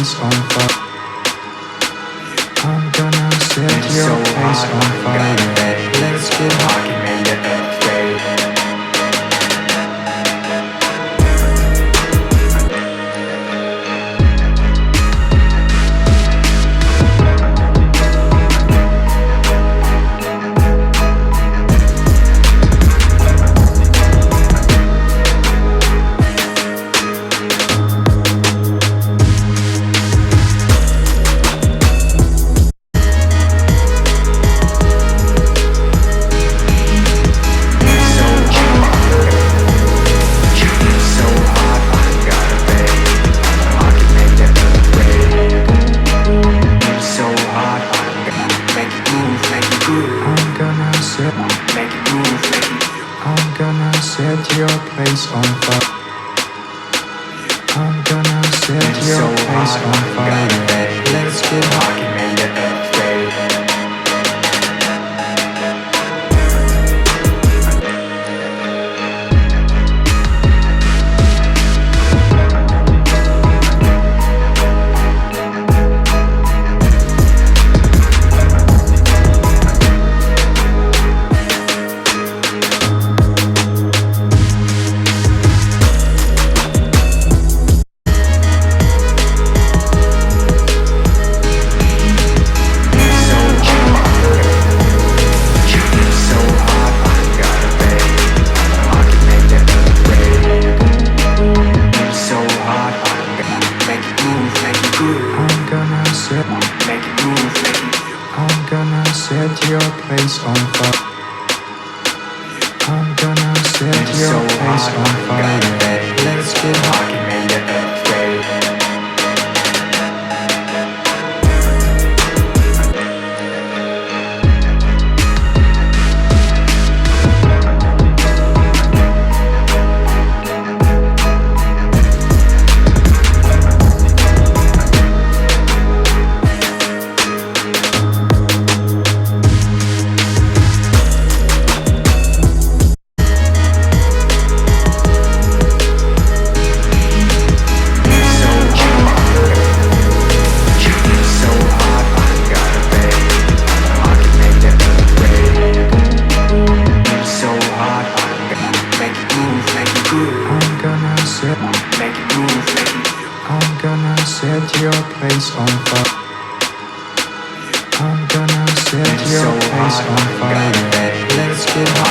place on fire. I'm gonna set your place on fire. Let's get hot. I'm gonna set your place on fire. I'm gonna set your place on fire. Let's get hot. I'm gonna set your place on fire. I'm gonna set your place on fire. Let's get hot. I'm gonna set your place on fire. I'm gonna set your place on fire. Let's get hot.